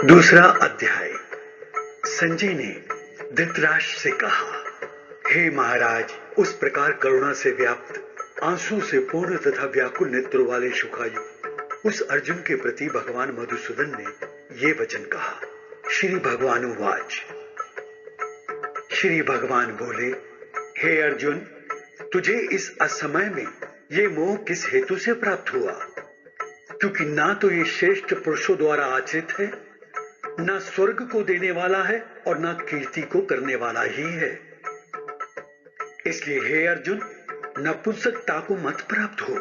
दूसरा अध्याय। संजय ने धृतराष्ट्र से कहा, हे महाराज, उस प्रकार करुणा से व्याप्त, आंसू से पूर्ण तथा व्याकुल नेत्रों वाले शुकायु उस अर्जुन के प्रति भगवान मधुसूदन ने ये वचन कहा। श्री भगवान उवाच। श्री भगवान बोले, हे अर्जुन, तुझे इस असमय में ये मोह किस हेतु से प्राप्त हुआ? क्योंकि ना तो ये श्रेष्ठ पुरुषों द्वारा आचरित है, ना स्वर्ग को देने वाला है और ना कीर्ति को करने वाला ही है। इसलिए हे अर्जुन, नपुंसकता को मत प्राप्त हो,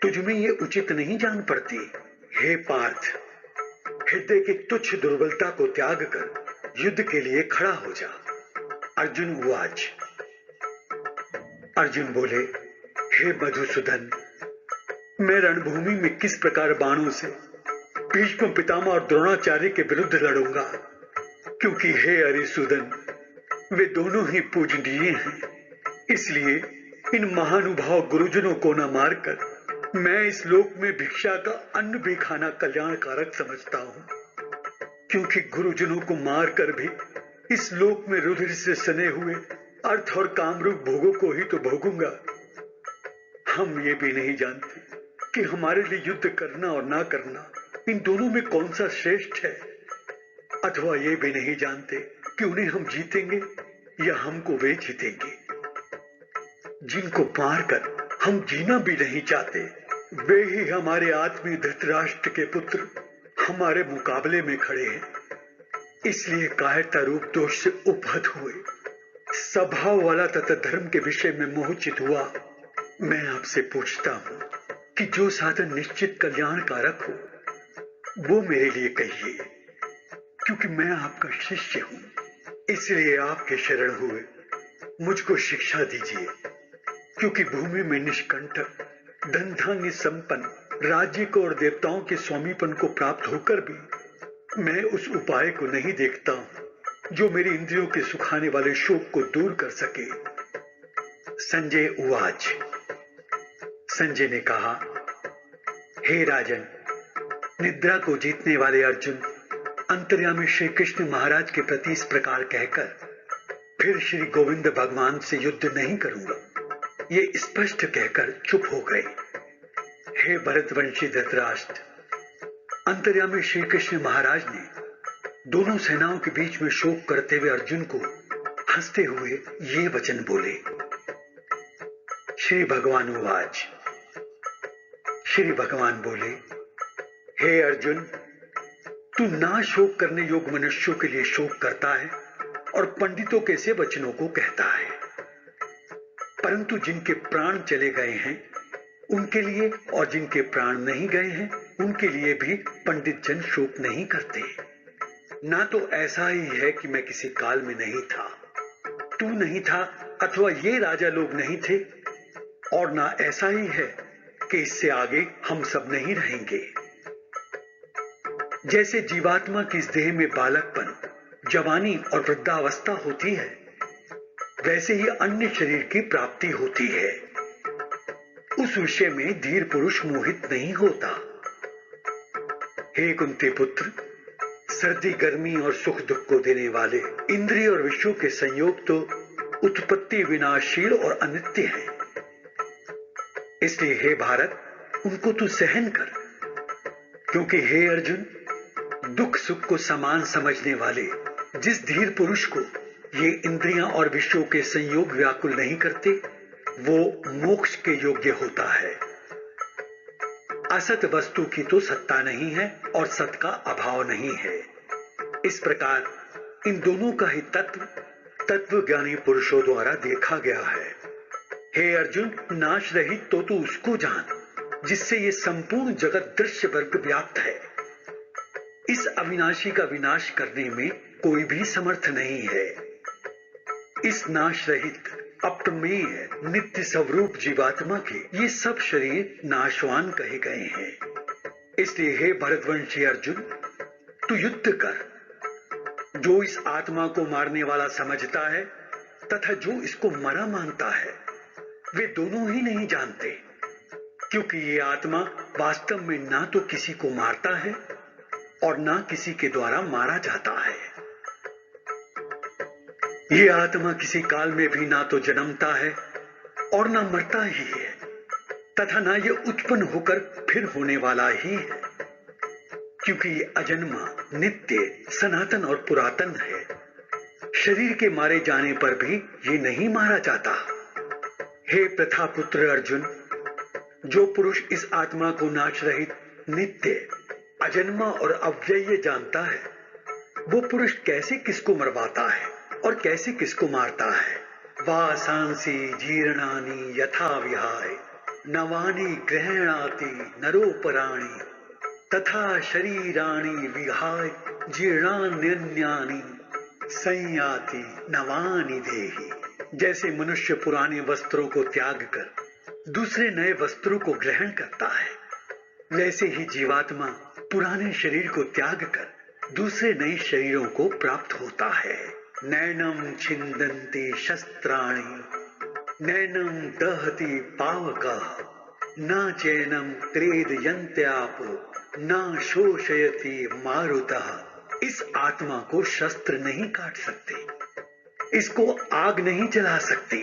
तुझ में ये उचित नहीं जान पड़ती। हे पार्थ, हृदय की तुच्छ दुर्बलता को त्याग कर युद्ध के लिए खड़ा हो जा। अर्जुन उवाच। अर्जुन बोले, हे मधुसूदन, मैं रणभूमि में किस प्रकार बाणों से भीष्म पितामह और द्रोणाचार्य के विरुद्ध लड़ूंगा? क्योंकि हे अरिसूदन, वे दोनों ही पूजनीय हैं। इसलिए इन महानुभाव गुरुजनों को न मारकर मैं इस लोक में भिक्षा का अन्न भी खाना कल्याणकारक समझता हूं। क्योंकि गुरुजनों को मारकर भी इस लोक में रुधिर से सने हुए अर्थ और कामरूप भोगों को ही तो भोगूंगा। हम ये भी नहीं जानते कि हमारे लिए युद्ध करना और ना करना, इन दोनों में कौन सा श्रेष्ठ है। अथवा ये भी नहीं जानते कि उन्हें हम जीतेंगे या हमको वे जीतेंगे। जिनको मारकर हम जीना भी नहीं चाहते, वे ही हमारे आत्मीय धृतराष्ट्र के पुत्र हमारे मुकाबले में खड़े हैं। इसलिए कायरता रूप दोष से उपहत हुए, स्वभाव वाला तथा धर्म के विषय में मोहचित हुआ, मैं आपसे पूछता हूं कि जो साधन निश्चित कल्याणकारक हो वो मेरे लिए कहिए। क्योंकि मैं आपका शिष्य हूं, इसलिए आपके शरण हुए मुझको शिक्षा दीजिए। क्योंकि भूमि में निष्कंटक, धन धान्य संपन्न, राज्य को और देवताओं के स्वामीपन को प्राप्त होकर भी मैं उस उपाय को नहीं देखता हूं जो मेरी इंद्रियों के सुखाने वाले शोक को दूर कर सके। संजय उवाच। संजय ने कहा, हे राजन, निद्रा को जीतने वाले अर्जुन अंतर्यामी श्री कृष्ण महाराज के प्रति इस प्रकार कहकर फिर श्री गोविंद भगवान से युद्ध नहीं करूंगा, ये स्पष्ट कहकर चुप हो गए। हे भरतवंशी धृतराष्ट्र, अंतर्यामी श्री कृष्ण महाराज ने दोनों सेनाओं के बीच में शोक करते हुए अर्जुन को हंसते हुए ये वचन बोले। श्री भगवान उवाच। श्री भगवान बोले, हे अर्जुन, तू ना शोक करने योग्य मनुष्यों के लिए शोक करता है और पंडितों के ऐसे वचनों को कहता है। परंतु जिनके प्राण चले गए हैं उनके लिए और जिनके प्राण नहीं गए हैं उनके लिए भी पंडित जन शोक नहीं करते। ना तो ऐसा ही है कि मैं किसी काल में नहीं था, तू नहीं था, अथवा ये राजा लोग नहीं थे, और ना ऐसा ही है कि इससे आगे हम सब नहीं रहेंगे। जैसे जीवात्मा की इस देह में बालकपन, जवानी और वृद्धावस्था होती है, वैसे ही अन्य शरीर की प्राप्ति होती है। उस विषय में धीर पुरुष मोहित नहीं होता। हे कुंती पुत्र, सर्दी गर्मी और सुख दुख को देने वाले इंद्रिय और विषयों के संयोग तो उत्पत्ति विनाशील और अनित्य है। इसलिए हे भारत, उनको तू सहन कर। क्योंकि हे अर्जुन, दुख सुख को समान समझने वाले जिस धीर पुरुष को ये इंद्रियां और विषयों के संयोग व्याकुल नहीं करते, वो मोक्ष के योग्य होता है। असत वस्तु की तो सत्ता नहीं है और सत का अभाव नहीं है। इस प्रकार इन दोनों का ही तत्व ज्ञानी पुरुषों द्वारा देखा गया है। हे अर्जुन, नाश रहित तो तू उसको जान जिससे ये संपूर्ण जगत दृश्य वर्ग व्याप्त है। इस अविनाशी का विनाश करने में कोई भी समर्थ नहीं है। इस नाश रहित अप्रमेय नित्य स्वरूप जीवात्मा के ये सब शरीर नाशवान कहे गए हैं। इसलिए हे भरतवंशी अर्जुन, तू युद्ध कर। जो इस आत्मा को मारने वाला समझता है तथा जो इसको मरा मानता है, वे दोनों ही नहीं जानते। क्योंकि ये आत्मा वास्तव में ना तो किसी को मारता है और ना किसी के द्वारा मारा जाता है। ये आत्मा किसी काल में भी ना तो जन्मता है और ना मरता ही है, तथा ना ये उत्पन्न होकर फिर होने वाला ही है, क्योंकि ये अजन्मा, नित्य, सनातन और पुरातन है। शरीर के मारे जाने पर भी ये नहीं मारा जाता। हे प्रथापुत्र अर्जुन, जो पुरुष इस आत्मा को नाश रहित, नित्य, अजन्मा और अव्यय्य जानता है, वो पुरुष कैसे किसको मरवाता है और कैसे किसको मारता है। वासांसि जीर्णानि यथा विहाय नवानि गृह्णाति नरोपराणि तथा शरीराणि विहाय जीर्णान्यन्यानि संयाति नवानि देहि। जैसे मनुष्य पुराने वस्त्रों को त्याग कर दूसरे नए वस्त्रों को ग्रहण करता है, वैसे ही जीवात्मा पुराने शरीर को त्याग कर दूसरे नए शरीरों को प्राप्त होता है। नैनम छिन्दन्ति शस्त्राणि नैनम दहति पावकः न चैनम क्रेदयन्त्यापो न शोषयति मारुतः। इस आत्मा को शस्त्र नहीं काट सकते, इसको आग नहीं जला सकती,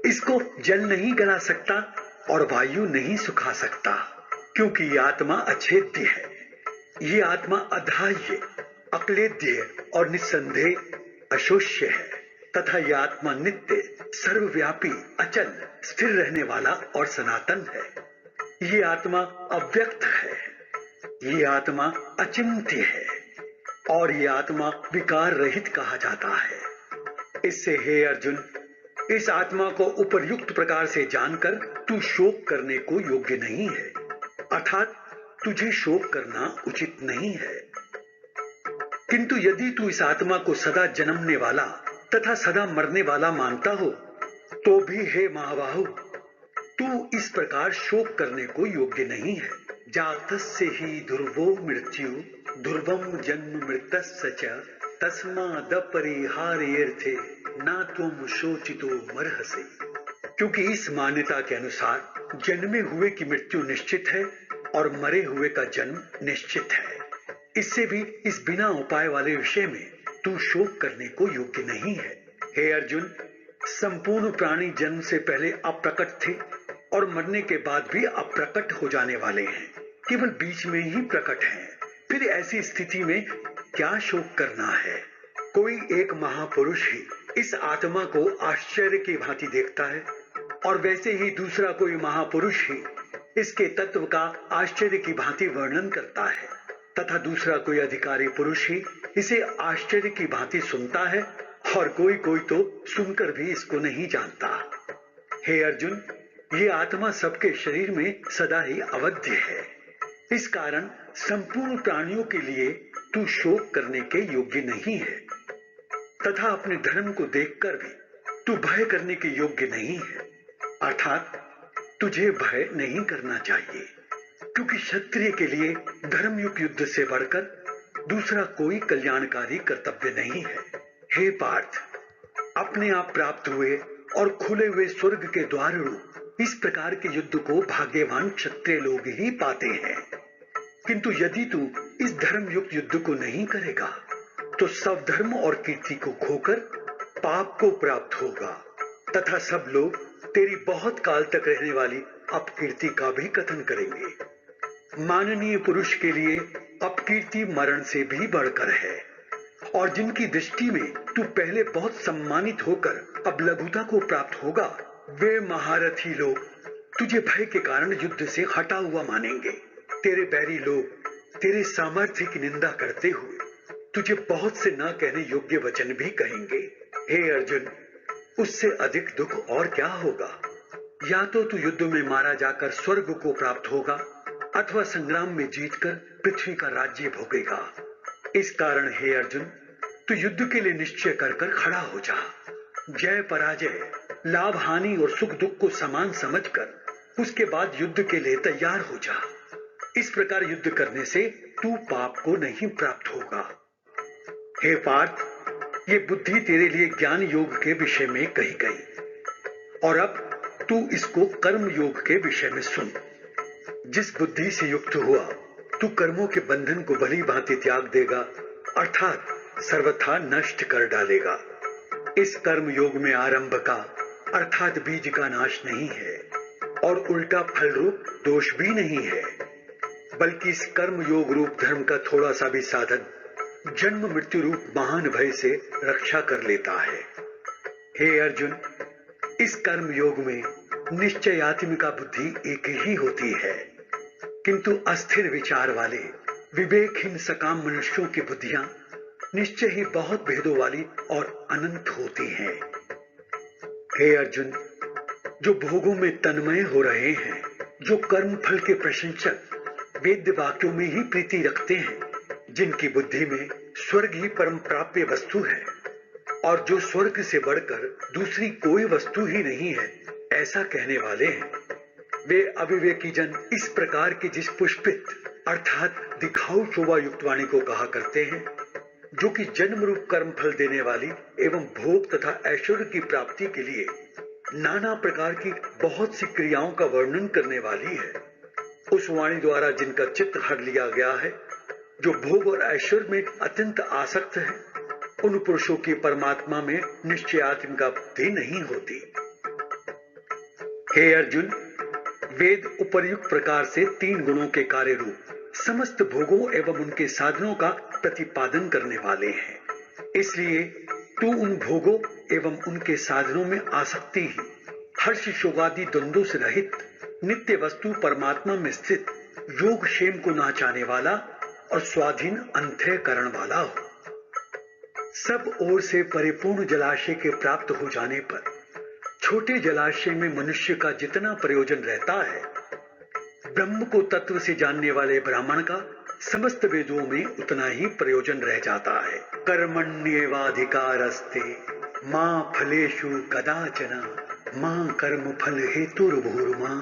इसको जल नहीं गला सकता और वायु नहीं सुखा सकता, क्योंकि ये आत्मा अछेद्य है। ये आत्मा अधाह्य, अक्लेद्य और निस्संदेह अशोष्य है, तथा यह आत्मा नित्य, सर्वव्यापी, अचल, स्थिर रहने वाला और सनातन है। ये आत्मा अव्यक्त है, ये आत्मा अचिंत्य है और ये आत्मा विकार रहित कहा जाता है। इससे हे अर्जुन, इस आत्मा को उपर्युक्त प्रकार से जानकर तू शोक करने को योग्य नहीं है, अर्थात तुझे शोक करना उचित नहीं है। किंतु यदि तू इस आत्मा को सदा जन्मने वाला तथा सदा मरने वाला मानता हो, तो भी हे महाबाहु, तू इस प्रकार शोक करने को योग्य नहीं है। जातस्य ही ध्रुवो मृत्यु ध्रुवम जन्म मृतस्य च तस्मादपरिहार्यर्थे न त्वं शोचितो मर्हसि। क्योंकि इस मान्यता के अनुसार जन्मे हुए की मृत्यु निश्चित है और मरे हुए का जन्म निश्चित है। इससे भी इस बिना उपाय वाले विषय में तू शोक करने को योग्य नहीं है। हे अर्जुन, संपूर्ण प्राणी जन्म से पहले अप्रकट थे और मरने के बाद भी अप्रकट हो जाने वाले हैं, केवल बीच में ही प्रकट हैं। फिर ऐसी स्थिति में क्या शोक करना है। कोई एक महापुरुष ही इस आत्मा को आश्चर्य की भांति देखता है और वैसे ही दूसरा कोई महापुरुष ही इसके तत्व का आश्चर्य की भांति वर्णन करता है, तथा दूसरा कोई अधिकारी पुरुष ही इसे आश्चर्य की भांति सुनता है और कोई कोई तो सुनकर भी इसको नहीं जानता। हे अर्जुन, ये आत्मा सबके शरीर में सदा ही अवध्य है। इस कारण संपूर्ण प्राणियों के लिए तू शोक करने के योग्य नहीं है, तथा अपने धर्म को देखकर भी तू भय करने के योग्य नहीं है, अर्थात तुझे भय नहीं करना चाहिए, क्योंकि क्षत्रिय के लिए धर्मयुक्त युद्ध से बढ़कर दूसरा कोई कल्याणकारी कर्तव्य नहीं है। हे पार्थ, अपने आप प्राप्त हुए और खुले हुए स्वर्ग के द्वार रूप इस प्रकार के युद्ध को भाग्यवान क्षत्रिय लोग ही पाते हैं। किंतु यदि तू इस धर्म युक्त युद्ध को नहीं करेगा, तो सब धर्म और कीर्ति को खोकर पाप को प्राप्त होगा, तथा सब लोग तेरी बहुत काल तक रहने वाली अपकीर्ति का भी कथन करेंगे। माननीय पुरुष के लिए अपकीर्ति मरण से भी बढ़कर है, और जिनकी दृष्टि में तू पहले बहुत सम्मानित होकर अब लघुता को प्राप्त होगा, वे महारथी लोग तुझे भय के कारण युद्ध से हटा हुआ मानेंगे। तेरे बैरी लोग तेरे सामर्थ्य की निंदा करते हुए तुझे बहुत से न कहने योग्य वचन भी कहेंगे। हे अर्जुन, उससे अधिक दुख और क्या होगा। या तो तू युद्ध में मारा जाकर स्वर्ग को प्राप्त होगा, अथवा संग्राम में जीतकर पृथ्वी का राज्य भोगेगा। इस कारण हे अर्जुन, तू युद्ध के लिए निश्चय कर कर खड़ा हो जा। जय पराजय, लाभ हानि और सुख दुख को समान समझकर उसके बाद युद्ध के लिए तैयार हो जा। इस प्रकार युद्ध करने से तू पाप को नहीं प्राप्त होगा। हे पार्थ, ये बुद्धि तेरे लिए ज्ञान योग के विषय में कही गई, और अब तू इसको कर्म योग के विषय में सुन। जिस बुद्धि से युक्त हुआ तू कर्मों के बंधन को भली भांति त्याग देगा, अर्थात सर्वथा नष्ट कर डालेगा। इस कर्म योग में आरंभ का अर्थात बीज का नाश नहीं है और उल्टा फल रूप दोष भी नहीं है, बल्कि इस कर्म योग रूप धर्म का थोड़ा सा भी साधन जन्म मृत्यु रूप महान भय से रक्षा कर लेता है। हे अर्जुन, इस कर्म योग में निश्चयात्मिका बुद्धि एक ही होती है, किंतु अस्थिर विचार वाले विवेकहीन सकाम मनुष्यों की बुद्धियां निश्चय ही बहुत भेदों वाली और अनंत होती हैं। हे अर्जुन, जो भोगों में तन्मय हो रहे हैं, जो कर्म फल के प्रशंसक वेद्य वाक्यों में ही प्रीति रखते हैं, जिनकी बुद्धि में स्वर्ग ही परम प्राप्य वस्तु है और जो स्वर्ग से बढ़कर दूसरी कोई वस्तु ही नहीं है, ऐसा कहने वाले हैं, वे अविवेकी जन इस प्रकार की जिस पुष्पित अर्थात दिखाऊ शोभा युक्त वाणी को कहा करते हैं, जो कि जन्म रूप कर्म फल देने वाली एवं भोग तथा ऐश्वर्य की प्राप्ति के लिए नाना प्रकार की बहुत सी क्रियाओं का वर्णन करने वाली है, उस वाणी द्वारा जिनका चित्त हर लिया गया है, जो भोग और ऐश्वर्य में अत्यंत आसक्त है, उन पुरुषों की परमात्मा में निश्चयात्मिका बुद्धि नहीं होती। हे अर्जुन, वेद उपर्युक्त प्रकार से 3 गुणों के कार्य रूप समस्त भोगों एवं उनके साधनों का प्रतिपादन करने वाले हैं। इसलिए तू उन भोगों एवं उनके साधनों में आसक्ति ही हर्ष शोगादि द्वंद्वों से रहित नित्य वस्तु परमात्मा में स्थित योग क्षेम को ना चाहने वाला और स्वाधीन अंतःकरण वाला हो। सब ओर से परिपूर्ण जलाशय के प्राप्त हो जाने पर छोटे जलाशय में मनुष्य का जितना प्रयोजन रहता है, ब्रह्म को तत्व से जानने वाले ब्राह्मण का समस्त वेदों में उतना ही प्रयोजन रह जाता है। कर्मण्येवाधिकारस्ते मां फलेषु कदाचन मां कर्म फल हेतुर्भूर्मा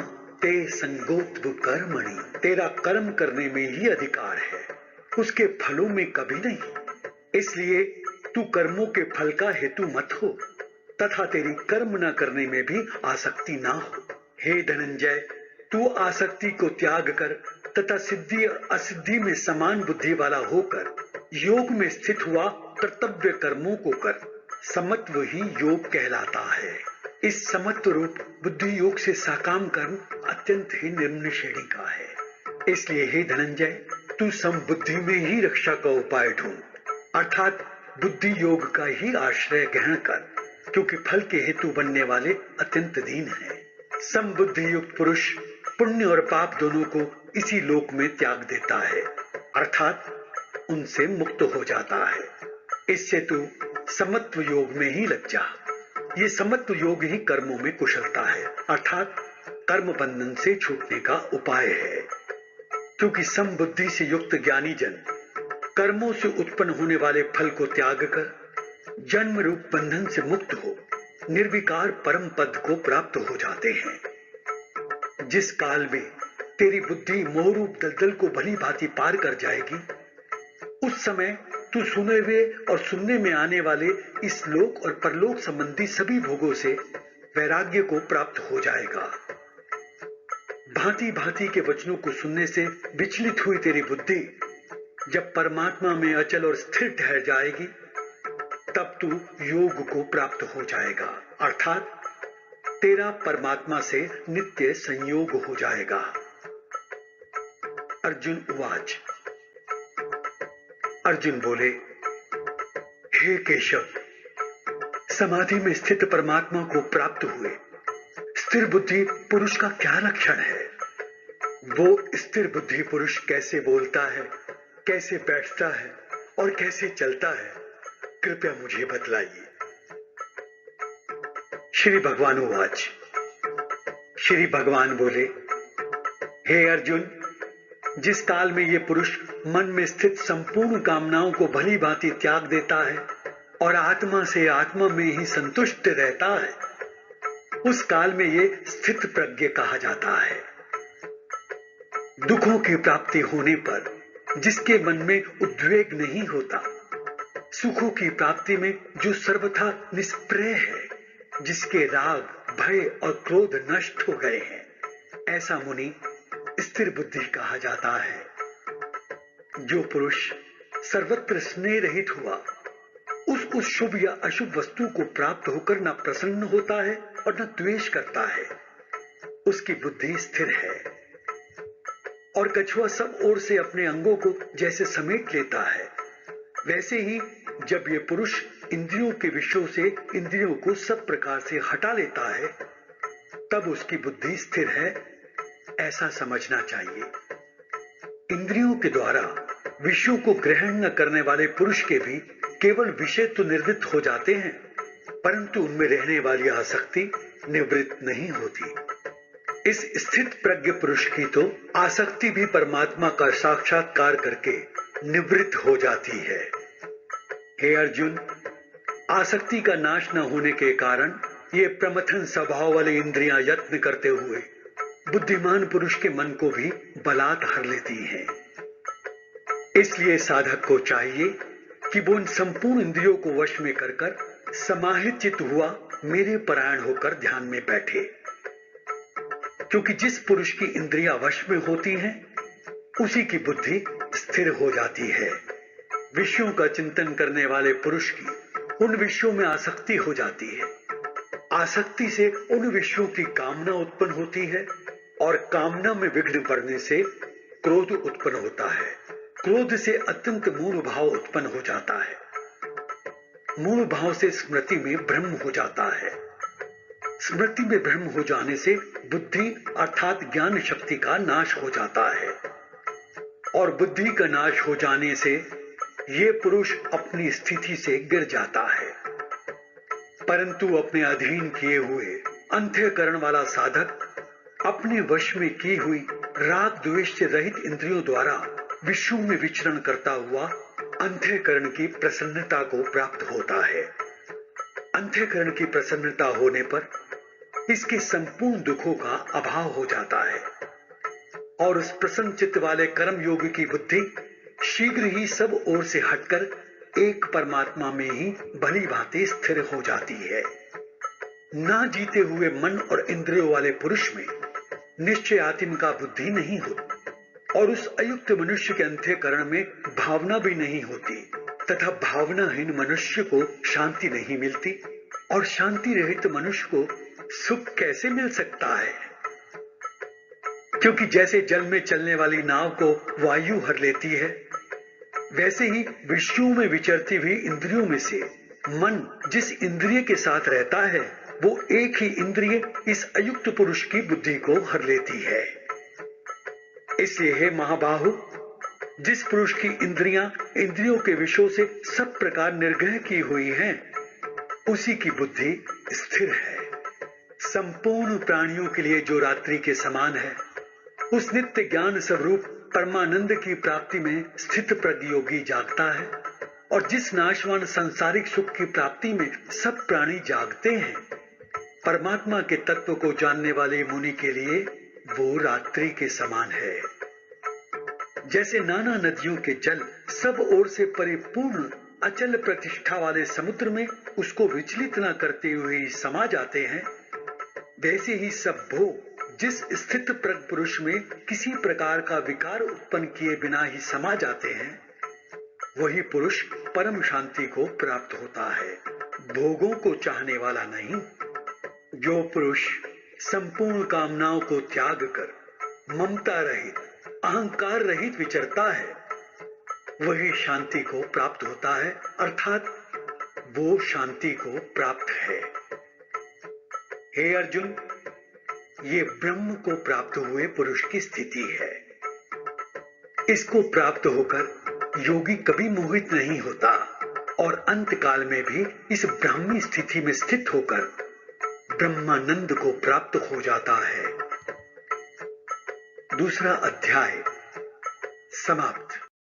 ते संगोत्व कर्मणि। तेरा कर्म करने में ही अधिकार है, उसके फलों में कभी नहीं। इसलिए तू कर्मों के फल का हेतु मत हो तथा तेरी कर्म न करने में भी आसक्ति ना हो। हे धनंजय, तू आसक्ति को त्याग कर तथा सिद्धि और असिद्धि में समान बुद्धि वाला होकर योग में स्थित हुआ कर्तव्य कर्मों को कर। समत्व ही योग कहलाता है। इस समत्व रूप बुद्धि योग से साकाम कर्म अत्यंत ही निम्न श्रेणी का है। इसलिए हे धनंजय, तू समबुद्धि में ही रक्षा का उपाय ढूंढ, अर्थात बुद्धि योग का ही आश्रय ग्रहण कर, क्योंकि फल के हेतु बनने वाले अत्यंत दीन है। समबुद्धि युक्त पुरुष पुण्य और पाप दोनों को इसी लोक में त्याग देता है, अर्थात उनसे मुक्त हो जाता है। इससे तू समत्व योग में ही लग जा। ये समत्व योग ही कर्मों में कुशलता है, अर्थात कर्म बंधन से छूटने का उपाय है। क्योंकि समबुद्धि से युक्त ज्ञानी जन कर्मों से उत्पन्न होने वाले फल को त्याग कर जन्म रूप बंधन से मुक्त हो निर्विकार परम पद को प्राप्त हो जाते हैं। जिस काल में तेरी बुद्धि मोह रूप दलदल को भली भांति पार कर जाएगी, उस समय तू सुने हुए और सुनने में आने वाले इस लोक और परलोक संबंधी सभी भोगों से वैराग्य को प्राप्त हो जाएगा। भांति भांति के वचनों को सुनने से विचलित हुई तेरी बुद्धि जब परमात्मा में अचल और स्थिर ठहर जाएगी, तब तू योग को प्राप्त हो जाएगा, अर्थात तेरा परमात्मा से नित्य संयोग हो जाएगा। अर्जुन उवाच। अर्जुन बोले, हे केशव, समाधि में स्थित परमात्मा को प्राप्त हुए स्थिर बुद्धि पुरुष का क्या लक्षण है? वो स्थिर बुद्धि पुरुष कैसे बोलता है, कैसे बैठता है और कैसे चलता है, कृपया मुझे बतलाइए। श्री भगवान उवाच। श्री भगवान बोले, हे अर्जुन, जिस काल में ये पुरुष मन में स्थित संपूर्ण कामनाओं को भली भांति त्याग देता है और आत्मा से आत्मा में ही संतुष्ट रहता है, उस काल में ये स्थित प्रज्ञ कहा जाता है। दुखों की प्राप्ति होने पर जिसके मन में उद्वेग नहीं होता, सुखों की प्राप्ति में जो सर्वथा निष्प्रय है, जिसके राग, भय और क्रोध नष्ट हो गए हैं, ऐसा मुनि स्थिर बुद्धि कहा जाता है। जो पुरुष सर्वत्र स्नेह रहित हुआ, उस शुभ या अशुभ वस्तु को प्राप्त होकर न प्रसन्न होता है और न द्वेष करता है, उसकी बुद्धि स्थिर है। और कछुआ सब ओर से अपने अंगों को जैसे समेट लेता है, वैसे ही जब ये पुरुष इंद्रियों के विषयों से इंद्रियों को सब प्रकार से हटा लेता है, तब उसकी बुद्धि स्थिर है, ऐसा समझना चाहिए। इंद्रियों के द्वारा विषयों को ग्रहण न करने वाले पुरुष के भी केवल विषय तो निवृत्त हो जाते हैं, परंतु उनमें रहने वाली आसक्ति निवृत्त नहीं होती। इस स्थित प्रज्ञ पुरुष की तो आसक्ति भी परमात्मा का साक्षात्कार करके निवृत्त हो जाती है। हे अर्जुन, आसक्ति का नाश न होने के कारण ये प्रमथन स्वभाव वाले इंद्रियां यत्न करते हुए बुद्धिमान पुरुष के मन को भी बलात् हर लेती हैं। इसलिए साधक को चाहिए कि वो इन संपूर्ण इंद्रियों को वश में कर समाहित चित्त हुआ मेरे परायण होकर ध्यान में बैठे। क्योंकि जिस पुरुष की इंद्रियां वश में होती हैं, उसी की बुद्धि स्थिर हो जाती है। विषयों का चिंतन करने वाले पुरुष की उन विषयों में आसक्ति हो जाती है। आसक्ति से उन विषयों की कामना उत्पन्न होती है और कामना में विघ्न पड़ने से क्रोध उत्पन्न होता है। क्रोध से अत्यंत मूल भाव उत्पन्न हो जाता है। मूल भाव से स्मृति में भ्रम हो जाता है। स्मृति में भ्रम हो जाने से बुद्धि अर्थात ज्ञान शक्ति का नाश हो जाता है और बुद्धि का नाश हो जाने से ये पुरुष अपनी स्थिति से गिर जाता है। परंतु अपने अधीन किए हुए अंतःकरण वाला साधक अपने वश में की हुई राग द्वेष से रहित इंद्रियों द्वारा विषयों में विचरण करता हुआ अंतःकरण की प्रसन्नता को प्राप्त होता है। अंतःकरण की प्रसन्नता होने पर इसके संपूर्ण दुखों का अभाव हो जाता है और उस प्रसन्न चित्त वाले कर्म योगी की बुद्धि शीघ्र ही सब ओर से हटकर एक परमात्मा में ही भली भांति स्थिर हो जाती है। ना जीते हुए मन और इंद्रियों वाले पुरुष में निश्चय आत्म का बुद्धि नहीं होती और उस अयुक्त मनुष्य के अंतःकरण में भावना भी नहीं होती तथा भावनाहीन मनुष्य को शांति नहीं मिलती और शांति रहित मनुष्य को सुख कैसे मिल सकता है? क्योंकि जैसे जल में चलने वाली नाव को वायु हर लेती है, वैसे ही विषयों में विचरती हुई इंद्रियों में से मन जिस इंद्रिय के साथ रहता है, वो एक ही इंद्रिय इस अयुक्त पुरुष की बुद्धि को हर लेती है। इसलिए हे महाबाहु, जिस पुरुष की इंद्रियां इंद्रियों के विषयों से सब प्रकार निर्ग्रह की हुई हैं, उसी की बुद्धि स्थिर है। संपूर्ण प्राणियों के लिए जो रात्रि के समान है, उस नित्य ज्ञान स्वरूप परमानंद की प्राप्ति में स्थित प्रज्ञ योगी जागता है और जिस नाशवान सांसारिक सुख की प्राप्ति में सब प्राणी जागते हैं, परमात्मा के तत्व को जानने वाले मुनि के लिए वो रात्रि के समान है। जैसे नाना नदियों के जल सब ओर से परिपूर्ण अचल प्रतिष्ठा वाले समुद्र में उसको विचलित न करते हुए ही समा जाते हैं, वैसे ही सब भोग जिस स्थित प्रज्ञ पुरुष में किसी प्रकार का विकार उत्पन्न किए बिना ही समा जाते हैं, वही पुरुष परम शांति को प्राप्त होता है, भोगों को चाहने वाला नहीं। जो पुरुष संपूर्ण कामनाओं को त्याग कर ममता रहित, अहंकार रहित विचरता है, वही शांति को प्राप्त होता है, अर्थात वो शांति को प्राप्त है। हे अर्जुन, ये ब्रह्म को प्राप्त हुए पुरुष की स्थिति है। इसको प्राप्त होकर योगी कभी मोहित नहीं होता और अंत काल में भी इस ब्राह्मी स्थिति में स्थित होकर ब्रह्मानंद को प्राप्त हो जाता है। दूसरा अध्याय समाप्त।